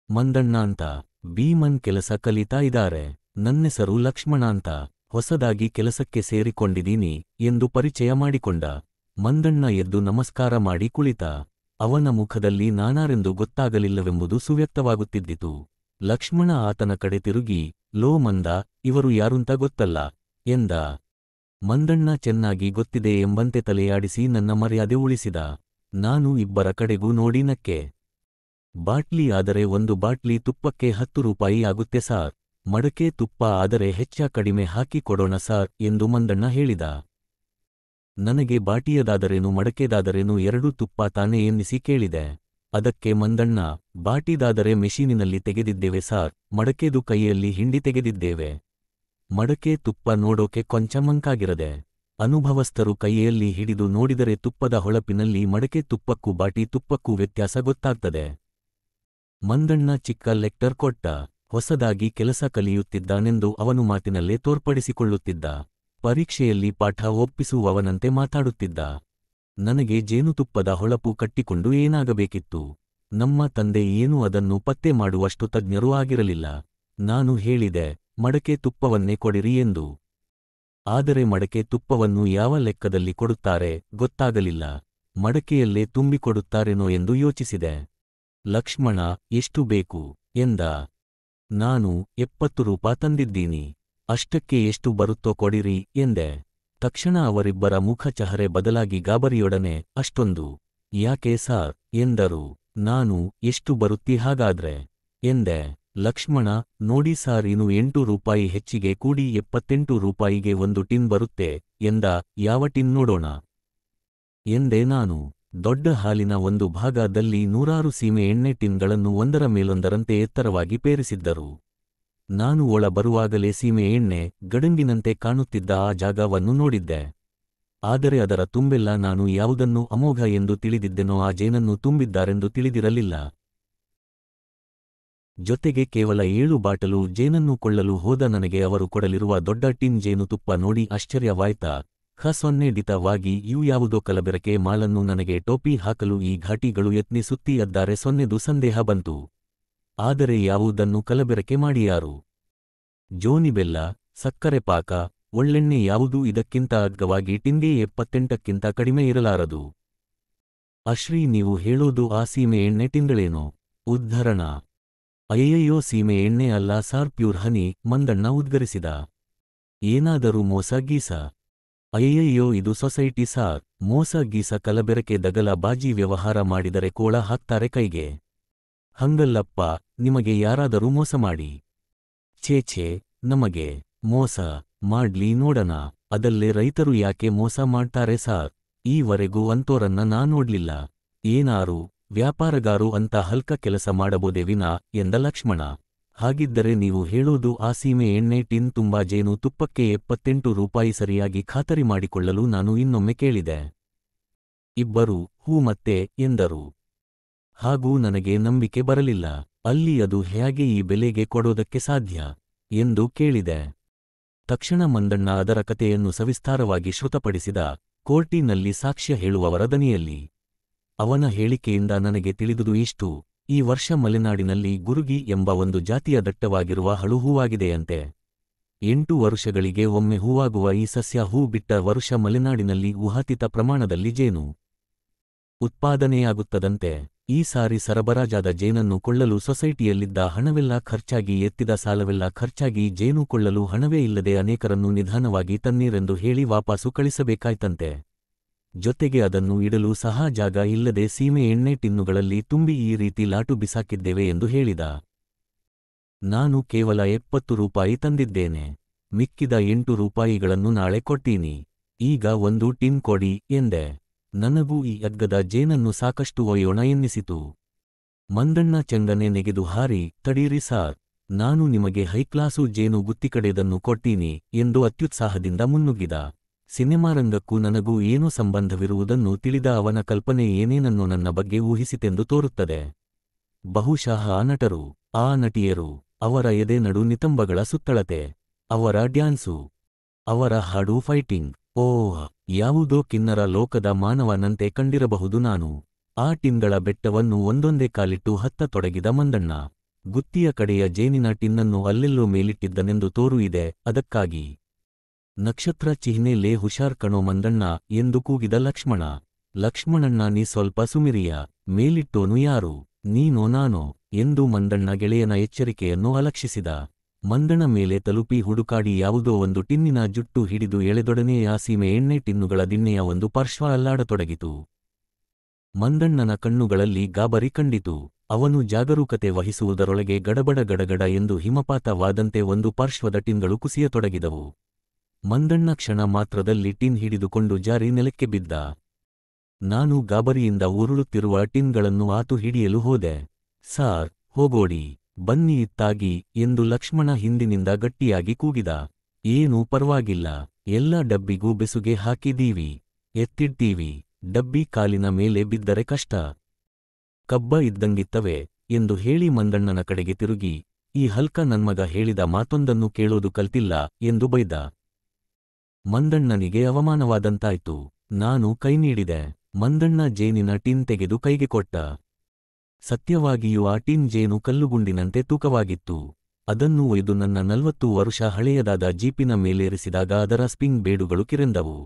ಮಂದಣ್ಣ ಅಂತ ಭೀಮನ್ ಕೆಲಸ ಕಲಿತಾ ಇದ್ದಾರೆ. ನನ್ನೆಸರು ಲಕ್ಷ್ಮಣ ಅಂತ, ಹೊಸದಾಗಿ ಕೆಲಸಕ್ಕೆ ಸೇರಿಕೊಂಡಿದೀನಿ ಎಂದು ಪರಿಚಯ ಮಾಡಿಕೊಂಡ. ಮಂದಣ್ಣ ಎದ್ದು ನಮಸ್ಕಾರ ಮಾಡಿ ಕುಳಿತ. ಅವನ ಮುಖದಲ್ಲಿ ನಾನಾರೆಂದು ಗೊತ್ತಾಗಲಿಲ್ಲವೆಂಬುದು ಸುವ್ಯಕ್ತವಾಗುತ್ತಿದ್ದಿತು. ಲಕ್ಷ್ಮಣ ಆತನ ಕಡೆ ತಿರುಗಿ, ಲೋ ಮಂದ, ಇವರು ಯಾರುಂತ ಗೊತ್ತಲ್ಲ ಎಂದ. ಮಂದಣ್ಣ ಚೆನ್ನಾಗಿ ಗೊತ್ತಿದೆ ಎಂಬಂತೆ ತಲೆಯಾಡಿಸಿ ನನ್ನ ಮರ್ಯಾದೆ ಉಳಿಸಿದ. ನಾನು ಇಬ್ಬರ ಕಡೆಗೂ ನೋಡಿ ನಕ್ಕೆ. ಬಾಟ್ಲಿ ಆದರೆ ಒಂದು ಬಾಟ್ಲಿ ತುಪ್ಪಕ್ಕೆ 10 ರೂಪಾಯಿ ಆಗುತ್ತೆ ಸಾರ್. ಮಡಕೆ ತುಪ್ಪ ಆದರೆ ಹೆಚ್ಚ ಕಡಿಮೆ ಹಾಕಿ ಕೊಡೋಣ ಸಾರ್ ಎಂದು ಮಂದಣ್ಣ ಹೇಳಿದ. ನನಗೆ ಬಾಟಿಯದಾದರೇನು ಮಡಕೆದಾದರೇನು ಎರಡೂ ತುಪ್ಪ ತಾನೇ ಎನ್ನಿಸಿ ಕೇಳಿದೆ. ಅದಕ್ಕೆ ಮಂದಣ್ಣ, ಬಾಟಿದಾದರೆ ಮೆಷೀನಿನಲ್ಲಿ ತೆಗೆದಿದ್ದೇವೆ ಸಾರ್, ಮಡಕೆದು ಕೈಯಲ್ಲಿ ಹಿಂಡಿ ತೆಗೆದಿದ್ದೇವೆ. ಮಡಕೆ ತುಪ್ಪ ನೋಡೋಕೆ ಕೊಂಚ ಮಂಕಾಗಿರದೆ. ಅನುಭವಸ್ಥರು ಕೈಯಲ್ಲಿ ಹಿಡಿದು ನೋಡಿದರೆ ತುಪ್ಪದ ಹೊಳಪಿನಲ್ಲಿ ಮಡಕೆ ತುಪ್ಪಕ್ಕೂ ಬಾಟಿ ತುಪ್ಪಕ್ಕೂ ವ್ಯತ್ಯಾಸ ಗೊತ್ತಾಗ್ತದೆ. ಮಂದಣ್ಣ ಚಿಕ್ಕ ಲೆಕ್ಟರ್ ಕೊಟ್ಟ. ಹೊಸದಾಗಿ ಕೆಲಸ ಕಲಿಯುತ್ತಿದ್ದಾನೆಂದು ಅವನು ಮಾತಿನಲ್ಲೇ ತೋರ್ಪಡಿಸಿಕೊಳ್ಳುತ್ತಿದ್ದ. ಪರೀಕ್ಷೆಯಲ್ಲಿ ಪಾಠ ಒಪ್ಪಿಸುವವನಂತೆ ಮಾತಾಡುತ್ತಿದ್ದ. ನನಗೆ ಜೇನುತುಪ್ಪದ ಹೊಳಪು ಕಟ್ಟಿಕೊಂಡು ಏನಾಗಬೇಕಿತ್ತು. ನಮ್ಮ ತಂದೆ ಏನೂ ಅದನ್ನು ಪತ್ತೆ ಮಾಡುವಷ್ಟು ತಜ್ಞರೂ ಆಗಿರಲಿಲ್ಲ. ನಾನು ಹೇಳಿದೆ, ಮಡಕೆ ತುಪ್ಪವನ್ನೇ ಕೊಡಿರಿ ಎಂದು. ಆದರೆ ಮಡಕೆ ತುಪ್ಪವನ್ನು ಯಾವ ಲೆಕ್ಕದಲ್ಲಿ ಕೊಡುತ್ತಾರೆ ಗೊತ್ತಾಗಲಿಲ್ಲ. ಮಡಕೆಯಲ್ಲೇ ತುಂಬಿಕೊಡುತ್ತಾರೇನೋ ಎಂದು ಯೋಚಿಸಿದೆ. ಲಕ್ಷ್ಮಣ, ಎಷ್ಟು ಬೇಕು ಎಂದ. ನಾನು 70 ರೂಪಾಯಿ ತಂದಿದ್ದೀನಿ, ಅಷ್ಟಕ್ಕೆ ಎಷ್ಟು ಬರುತ್ತೋ ಕೊಡಿರಿ ಎಂದೆ. ತಕ್ಷಣ ಅವರಿಬ್ಬರ ಮುಖ ಚಹರೆ ಬದಲಾಗಿ ಗಾಬರಿಯೊಡನೆ, ಅಷ್ಟೊಂದು ಯಾಕೆ ಸಾರ್ ಎಂದರು. ನಾನು, ಎಷ್ಟು ಬರುತ್ತಿ ಹಾಗಾದ್ರೆ ಎಂದೆ. ಲಕ್ಷ್ಮಣ, ನೋಡಿ ಸಾರ್, ಇನ್ನು 8 ರೂಪಾಯಿ ಹೆಚ್ಚಿಗೆ ಕೂಡಿ 78 ರೂಪಾಯಿಗೆ ಒಂದು ಟಿನ್ ಬರುತ್ತೆ ಎಂದ. ಯಾವ ಟಿನ್ ನೋಡೋಣ ಎಂದೆ ನಾನು. ದೊಡ್ಡ ಹಾಲಿನ ಒಂದು ಭಾಗದಲ್ಲಿ 100 ಸೀಮೆ ಎಣ್ಣೆ ಟಿನ್ಗಳನ್ನು ಒಂದರ ಮೇಲೊಂದರಂತೆ ಎತ್ತರವಾಗಿ ಪೇರಿಸಿದ್ದರು. ನಾನು ಒಳ ಬರುವಾಗಲೇ ಸೀಮೆ ಎಣ್ಣೆ ಗಡಂಗಿನಂತೆ ಕಾಣುತ್ತಿದ್ದ ಆ ಜಾಗವನ್ನು ನೋಡಿದ್ದೆ. ಆದರೆ ಅದರ ತುಂಬೆಲ್ಲ ನಾನು ಯಾವುದನ್ನು ಅಮೋಘ ಎಂದು ತಿಳಿದಿದ್ದೆನೋ ಆ ಜೇನನ್ನು ತುಂಬಿದ್ದಾರೆಂದು ತಿಳಿದಿರಲಿಲ್ಲ. ಜೊತೆಗೆ ಕೇವಲ 7 ಬಾಟಲು ಜೇನನ್ನು ಕೊಳ್ಳಲು ಹೋದ ನನಗೆ ಅವರು ಕೊಡಲಿರುವ ದೊಡ್ಡ ಟಿನ್ ಜೇನುತುಪ್ಪ ನೋಡಿ ಆಶ್ಚರ್ಯವಾಯ್ತಾ. ಸೊನ್ನೆಡಿತವಾಗಿ ಇವು ಯಾವುದೋ ಕಲಬೆರಕೆ ಮಾಲನ್ನು ನನಗೆ ಟೋಪಿ ಹಾಕಲು ಈ ಘಾಟಿಗಳು ಯತ್ನಿಸುತ್ತಿ ಅದ್ದಾರೆ ಸೊನ್ನೆದು ಸಂದೇಹ ಬಂತು. ಆದರೆ ಯಾವುದನ್ನು ಕಲಬೆರಕೆ ಮಾಡಿಯಾರು? ಜೋನಿ ಬೆಲ್ಲ, ಸಕ್ಕರೆ ಪಾಕ, ಒಳ್ಳೆಣ್ಣೆ ಯಾವುದೂ ಇದಕ್ಕಿಂತ ಅಗ್ಗವಾಗಿ ಟಿನ್ಗೆ 78ಕ್ಕಿಂತ ಕಡಿಮೆ ಇರಲಾರದು. ಅಶ್ರೀ, ನೀವು ಹೇಳೋದು ಆ ಸೀಮೆ ಎಣ್ಣೆ ಟಿನ್ಗಳೇನೋ? ಉದ್ಧರಣ. ಅಯ್ಯಯ್ಯೋ, ಸೀಮೆ ಎಣ್ಣೆ ಅಲ್ಲ ಸಾರ್, ಪ್ಯೂರ್ ಹನಿ, ಮಂದಣ್ಣ ಉದ್ಗರಿಸಿದ. ಏನಾದರೂ ಮೋಸ ಗೀಸ? ಅಯ್ಯಯ್ಯೋ, ಇದು ಸೊಸೈಟಿ ಸಾರ್, ಮೋಸ ಗೀಸ ಕಲಬೆರಕೆ ದಗಲ ಬಾಜಿ ವ್ಯವಹಾರ ಮಾಡಿದರೆ ಕೋಳ ಹಾಕ್ತಾರೆ ಕೈಗೆ. ಹಂಗಲ್ಲಪ್ಪ, ನಿಮಗೆ ಯಾರಾದರೂ ಮೋಸ ಮಾಡಿ? ಛೇ, ನಮಗೆ ಮೋಸ ಮಾಡ್ಲಿ ನೋಡಣ. ಅದಲ್ಲೇ ರೈತರು ಯಾಕೆ ಮೋಸ ಮಾಡ್ತಾರೆ ಸಾರ್? ಈವರೆಗೂ ಅಂತೋರನ್ನ ನೋಡ್ಲಿಲ್ಲ. ಏನಾರು ವ್ಯಾಪಾರಗಾರು ಅಂತ ಹಲ್ಕ ಕೆಲಸ ಮಾಡಬೋದೇ ವಿನಾ ಎಂದ ಲಕ್ಷ್ಮಣ. ಹಾಗಿದ್ದರೆ ನೀವು ಹೇಳೋದು ಆ ಸೀಮೆ ಎಣ್ಣೆ ಟಿನ್ ತುಂಬಾ ಜೇನು ತುಪ್ಪಕ್ಕೆ 78 ರೂಪಾಯಿ ಸರಿಯಾಗಿ ಖಾತರಿ ಮಾಡಿಕೊಳ್ಳಲು ನಾನು ಇನ್ನೊಮ್ಮೆ ಕೇಳಿದೆ. ಇಬ್ಬರು ಹೂ ಮತ್ತೆ ಎಂದರು. ಹಾಗೂ ನನಗೆ ನಂಬಿಕೆ ಬರಲಿಲ್ಲ. ಅಲ್ಲಿ ಅದು ಹೇಗೆ ಈ ಬೆಲೆಗೆ ಕೊಡೋದಕ್ಕೆ ಸಾಧ್ಯ ಎಂದು ಕೇಳಿದೆ. ತಕ್ಷಣ ಮಂದಣ್ಣ ಅದರ ಕತೆಯನ್ನು ಸವಿಸ್ತಾರವಾಗಿ ಶ್ರುತಪಡಿಸಿದ, ಕೋರ್ಟಿನಲ್ಲಿ ಸಾಕ್ಷ್ಯ ಹೇಳುವವರ ದನಿಯಲ್ಲಿ. ಅವನ ಹೇಳಿಕೆಯಿಂದ ನನಗೆ ತಿಳಿದುದು ಇಷ್ಟು: ಈ ವರ್ಷ ಮಲೆನಾಡಿನಲ್ಲಿ ಗುರುಗಿ ಎಂಬ ಒಂದು ಜಾತಿಯ ದಟ್ಟವಾಗಿರುವ ಹಳುಹೂವಾಗಿದೆಯಂತೆ. 8 ವರುಷಗಳಿಗೆ ಒಮ್ಮೆ ಹೂವಾಗುವ ಈ ಸಸ್ಯ ಹೂ ಬಿಟ್ಟ ವರುಷ ಮಲೆನಾಡಿನಲ್ಲಿ ಊಹಾತೀತ ಪ್ರಮಾಣದಲ್ಲಿ ಜೇನು ಉತ್ಪಾದನೆಯಾಗುತ್ತದಂತೆ. ಈ ಸಾರಿ ಸರಬರಾಜಾದ ಜೇನನ್ನು ಕೊಳ್ಳಲು ಸೊಸೈಟಿಯಲ್ಲಿದ್ದ ಹಣವೆಲ್ಲ ಖರ್ಚಾಗಿ, ಎತ್ತಿದ ಸಾಲವೆಲ್ಲ ಖರ್ಚಾಗಿ, ಜೇನು ಕೊಳ್ಳಲು ಹಣವೇ ಇಲ್ಲದೆ ಅನೇಕರನ್ನು ನಿಧಾನವಾಗಿ ತನ್ನೀರೆಂದು ಹೇಳಿ ವಾಪಸ್ಸು ಕಳಿಸಬೇಕಾಯ್ತಂತೆ. ಜೊತೆಗೆ ಅದನ್ನು ಇಡಲು ಸಹ ಜಾಗ ಇಲ್ಲದೆ ಸೀಮೆ ಎಣ್ಣೆ ಟಿನ್ನುಗಳಲ್ಲಿ ತುಂಬಿ ಈ ರೀತಿ ಲಾಟು ಬಿಸಾಕಿದ್ದೇವೆ ಎಂದು ಹೇಳಿದ. ನಾನು ಕೇವಲ 70 ರೂಪಾಯಿ ತಂದಿದ್ದೇನೆ, ಮಿಕ್ಕಿದ 8 ರೂಪಾಯಿಗಳನ್ನು ನಾಳೆ ಕೊಡ್ತೀನಿ. ಈಗ ಒಂದು ಟಿನ್ ಕೊಡಿ ಎಂದೆ. ನನಗೂ ಈ ಅಗ್ಗದ ಜೇನನ್ನು ಸಾಕಷ್ಟು ಒಯ್ಯೋಣ ಎನ್ನಿಸಿತು. ಮಂದಣ್ಣ ಚೆಂಗನೆ ನೆಗೆದು ಹಾರಿ, ತಡೀರಿ ಸಾರ್, ನಾನು ನಿಮಗೆ ಹೈಕ್ಲಾಸು ಜೇನು ಗುತ್ತಿಕಡೆದನ್ನು ಕೊಡ್ತೀನಿ ಎಂದು ಅತ್ಯುತ್ಸಾಹದಿಂದ ಮುನ್ನುಗ್ಗಿದ. ಸಿನೆಮಾರಂಗಕ್ಕೂ ನನಗೂ ಏನೋ ಸಂಬಂಧವಿರುವುದನ್ನು ತಿಳಿದ ಅವನ ಕಲ್ಪನೆ ಏನೇನನ್ನೋ ನನ್ನ ಬಗ್ಗೆ ಊಹಿಸಿತೆಂದು ತೋರುತ್ತದೆ. ಬಹುಶಃ ಆ ನಟರು, ಆ ನಟಿಯರು, ಅವರ ಎದೆ ನಡು ನಿತಂಬಗಳ ಸುತ್ತಳತೆ, ಅವರ ಡ್ಯಾನ್ಸು, ಅವರ ಹಾಡು, ಫೈಟಿಂಗ್, ಓಹ್, ಯಾವುದೋ ಕಿನ್ನರ ಲೋಕದ ಮಾನವನಂತೆ ಕಂಡಿರಬಹುದು ನಾನು. ಆ ಟಿನ್ಗಳ ಬೆಟ್ಟವನ್ನು ಒಂದೊಂದೇ ಕಾಲಿಟ್ಟು ಹತ್ತತೊಡಗಿದ ಮಂದಣ್ಣ. ಗುತ್ತಿಯ ಕಡೆಯ ಜೇನಿನ ಟಿನ್ನನ್ನು ಅಲ್ಲೆಲ್ಲೋ ಮೇಲಿಟ್ಟಿದ್ದನೆಂದು ತೋರು ಇದೆ, ಅದಕ್ಕಾಗಿ. ನಕ್ಷತ್ರ ಚಿಹ್ನೆ ಲೇ ಹುಷಾರ್ ಕಣೋ ಮಂದಣ್ಣ ಎಂದು ಕೂಗಿದ ಲಕ್ಷ್ಮಣ. ಲಕ್ಷ್ಮಣಣ್ಣ ನೀ ಸ್ವಲ್ಪ ಸುಮಿರಿಯ, ಮೇಲಿಟ್ಟೋನು ಯಾರು, ನೀನೋ ನಾನೋ ಎಂದು ಮಂದಣ್ಣ ಗೆಳೆಯನ ಎಚ್ಚರಿಕೆಯನ್ನು ಅಲಕ್ಷಿಸಿದ. ಮಂದಣ್ಣ ಮೇಲೆ ತಲುಪಿ ಹುಡುಕಾಡಿ ಯಾವುದೋ ಒಂದು ಟಿನ್ನಿನ ಜುಟ್ಟು ಹಿಡಿದು ಎಳೆದೊಡನೆ ಆ ಸೀಮೆ ಎಣ್ಣೆ ಟಿನ್ನುಗಳ ದಿಣ್ಣೆಯ ಒಂದು ಪಾರ್ಶ್ವ ಅಲ್ಲಾಡತೊಡಗಿತು. ಮಂದಣ್ಣನ ಕಣ್ಣುಗಳಲ್ಲಿ ಗಾಬರಿ ಕಂಡಿತು. ಅವನು ಜಾಗರೂಕತೆ ವಹಿಸುವುದರೊಳಗೆ ಗಡಬಡ ಗಡಗಡ ಎಂದು ಹಿಮಪಾತವಾದಂತೆ ಒಂದು ಪಾರ್ಶ್ವದ ಟಿನ್ಗಳು ಕುಸಿಯತೊಡಗಿದವು. ಮಂದಣ್ಣ ಕ್ಷಣ ಮಾತ್ರದಲ್ಲಿ ಟಿನ್ ಹಿಡಿದುಕೊಂಡು ಜಾರಿ ನೆಲಕ್ಕೆ ಬಿದ್ದ. ನಾನು ಗಾಬರಿಯಿಂದ ಉರುಳುತ್ತಿರುವ ಟಿನ್ಗಳನ್ನು ಆತು ಹಿಡಿಯಲು ಹೋದೆ. ಸಾರ್, ಹೋಗೋಡಿ, ಬನ್ನಿ ಇತ್ತಾಗಿ ಎಂದು ಲಕ್ಷ್ಮಣ ಹಿಂದಿನಿಂದ ಗಟ್ಟಿಯಾಗಿ ಕೂಗಿದ. ಏನೂ ಪರ್ವಾಗಿಲ್ಲ, ಎಲ್ಲ ಡಬ್ಬಿಗೂ ಬೆಸುಗೆ ಹಾಕಿದೀವಿ, ಎತ್ತಿಡ್ತೀವಿ, ಡಬ್ಬಿ ಕಾಲಿನ ಮೇಲೆ ಬಿದ್ದರೆ ಕಷ್ಟ. ಕಬ್ಬ ಇದ್ದಂಗಿತ್ತವೆ ಎಂದು ಹೇಳಿ ಮಂದಣ್ಣನ ಕಡೆಗೆ ತಿರುಗಿ, ಈ ಹಲ್ಕ ನನ್ಮಗ ಹೇಳಿದ ಮಾತೊಂದನ್ನು ಕೇಳೋದು ಕಲ್ತಿಲ್ಲ ಎಂದು ಬೈದ. ಮಂದಣ್ಣನಿಗೆ ಅವಮಾನವಾದಂತಾಯ್ತು. ನಾನು ಕೈ ನೀಡಿದೆ. ಮಂದಣ್ಣ ಜೇನಿನ ಟಿನ್ ತೆಗೆದು ಕೈಗೆ ಕೊಟ್ಟ. ಸತ್ಯವಾಗಿಯೂ ಆ ಟಿನ್ ಜೇನು ಕಲ್ಲುಗುಂಡಿನಂತೆ ತೂಕವಾಗಿತ್ತು. ಅದನ್ನು ಒಯ್ದು ನನ್ನ 40 ವರುಷ ಹಳೆಯದಾದ ಜೀಪಿನ ಮೇಲೇರಿಸಿದಾಗ ಅದರ ಸ್ಪಿಂಗ್ ಬೇಡುಗಳು ಕಿರೆಂದವು.